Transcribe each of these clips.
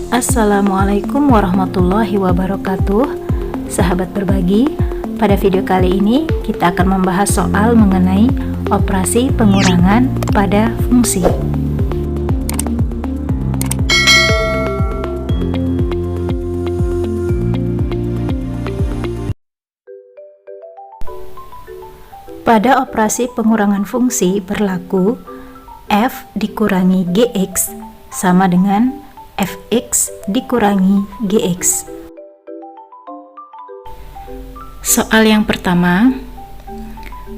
Assalamualaikum warahmatullahi wabarakatuh. Sahabat berbagi, pada video kali ini kita akan membahas soal mengenai operasi pengurangan pada fungsi. Pada operasi pengurangan fungsi berlaku f dikurangi gx sama dengan fx dikurangi gx. Soal yang pertama,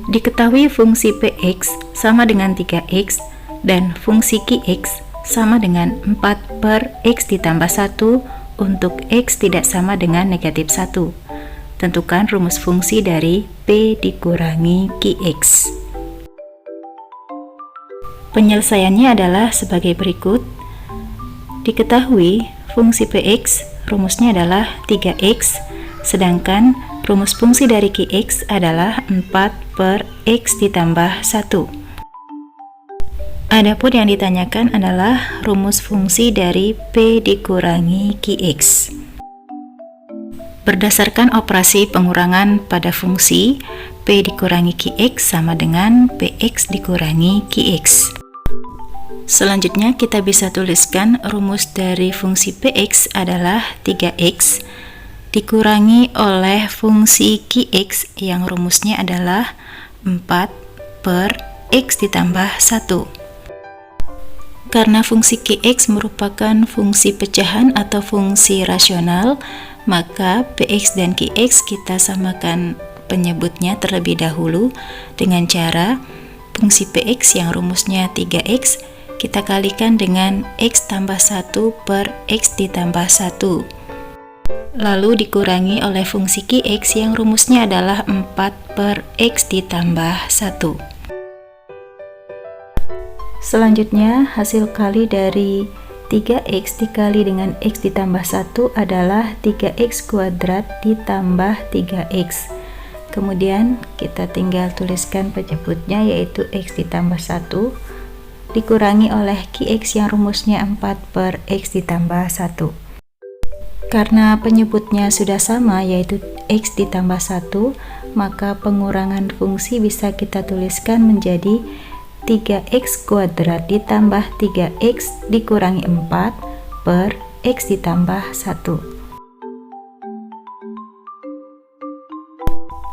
diketahui fungsi px sama dengan 3x dan fungsi qx sama dengan 4 per x ditambah 1 untuk x tidak sama dengan negatif 1. Tentukan rumus fungsi dari p dikurangi qx. Penyelesaiannya adalah sebagai berikut. Diketahui fungsi px rumusnya adalah 3x, sedangkan rumus fungsi dari qx adalah 4 per x ditambah 1. Adapun yang ditanyakan adalah rumus fungsi dari p dikurangi qx. Berdasarkan operasi pengurangan pada fungsi, p dikurangi qx sama dengan px dikurangi qx. Selanjutnya kita bisa tuliskan rumus dari fungsi px adalah 3x dikurangi oleh fungsi qx yang rumusnya adalah 4 per x ditambah 1. Karena fungsi qx merupakan fungsi pecahan atau fungsi rasional, maka px dan qx kita samakan penyebutnya terlebih dahulu dengan cara fungsi px yang rumusnya 3x kita kalikan dengan x tambah 1 per x ditambah 1, lalu dikurangi oleh fungsi qx yang rumusnya adalah 4 per x ditambah 1. Selanjutnya, hasil kali dari 3x dikali dengan x ditambah 1 adalah 3x kuadrat ditambah 3x. Kemudian kita tinggal tuliskan penyebutnya, yaitu x ditambah 1 dikurangi oleh qx yang rumusnya 4 per x ditambah 1. Karena penyebutnya sudah sama, yaitu x ditambah 1, maka pengurangan fungsi bisa kita tuliskan menjadi 3x kuadrat ditambah 3x dikurangi 4 per x ditambah 1.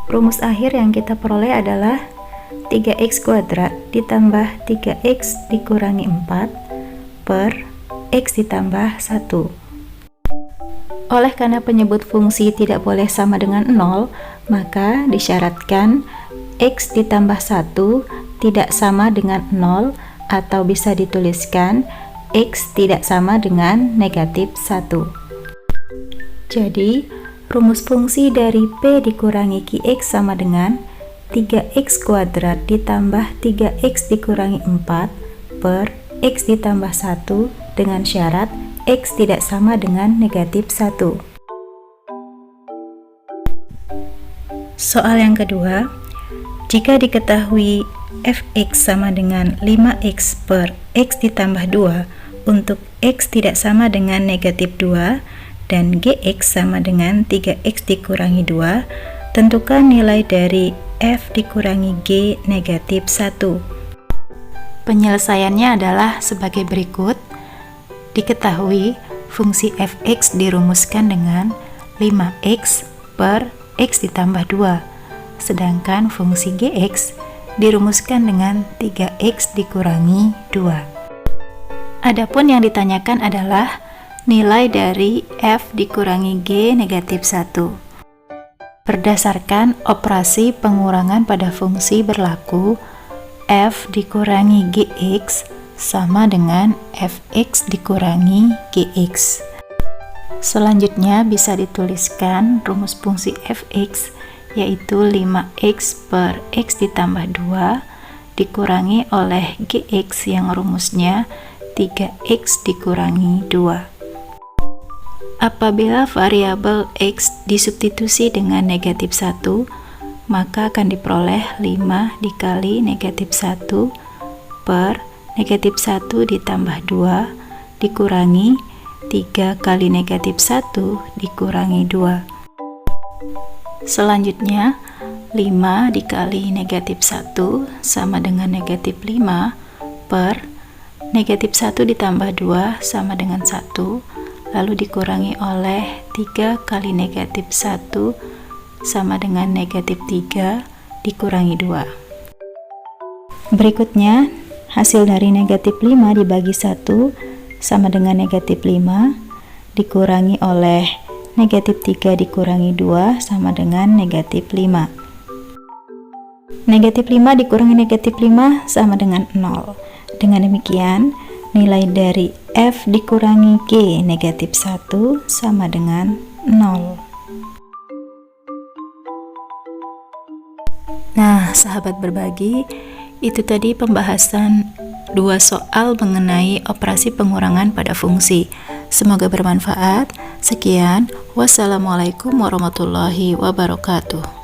Rumus akhir yang kita peroleh adalah 3x kuadrat ditambah 3x dikurangi 4 per x ditambah 1. Oleh karena penyebut fungsi tidak boleh sama dengan 0, maka disyaratkan x ditambah 1 tidak sama dengan 0, atau bisa dituliskan x tidak sama dengan negatif 1. Jadi, rumus fungsi dari p dikurangi qx sama dengan 3x kuadrat ditambah 3x dikurangi 4 per x ditambah 1 dengan syarat x tidak sama dengan negatif 1. Soal yang kedua, jika diketahui fx sama dengan 5x per x ditambah 2 untuk x tidak sama dengan negatif 2 dan gx sama dengan 3x dikurangi 2, tentukan nilai dari f dikurangi g negatif 1. Penyelesaiannya adalah sebagai berikut. Diketahui fungsi fx dirumuskan dengan 5x per x ditambah 2, sedangkan fungsi gx dirumuskan dengan 3x dikurangi 2. Adapun yang ditanyakan adalah nilai dari f dikurangi g negatif 1. Berdasarkan operasi pengurangan pada fungsi berlaku, f dikurangi gx sama dengan fx dikurangi gx. Selanjutnya bisa dituliskan rumus fungsi fx, yaitu 5x per x ditambah 2 dikurangi oleh gx yang rumusnya 3x dikurangi 2. Apabila variabel x disubstitusi dengan negatif 1, maka akan diperoleh 5 dikali negatif 1 per negatif 1 ditambah 2 dikurangi 3 kali negatif 1 dikurangi 2. Selanjutnya 5 dikali negatif 1 sama dengan negatif 5 per negatif 1 ditambah 2 sama dengan 1, lalu dikurangi oleh 3 kali negatif 1 sama dengan negatif 3 dikurangi 2. Berikutnya, hasil dari negatif 5 dibagi 1 sama dengan negatif 5 dikurangi oleh negatif 3 dikurangi 2 sama dengan negatif 5. Negatif 5 dikurangi negatif 5 sama dengan 0. Dengan demikian, nilai dari F dikurangi G negatif 1 sama dengan 0. Nah, sahabat berbagi, itu tadi pembahasan 2 soal mengenai operasi pengurangan pada fungsi. Semoga bermanfaat. Sekian, wassalamualaikum warahmatullahi wabarakatuh.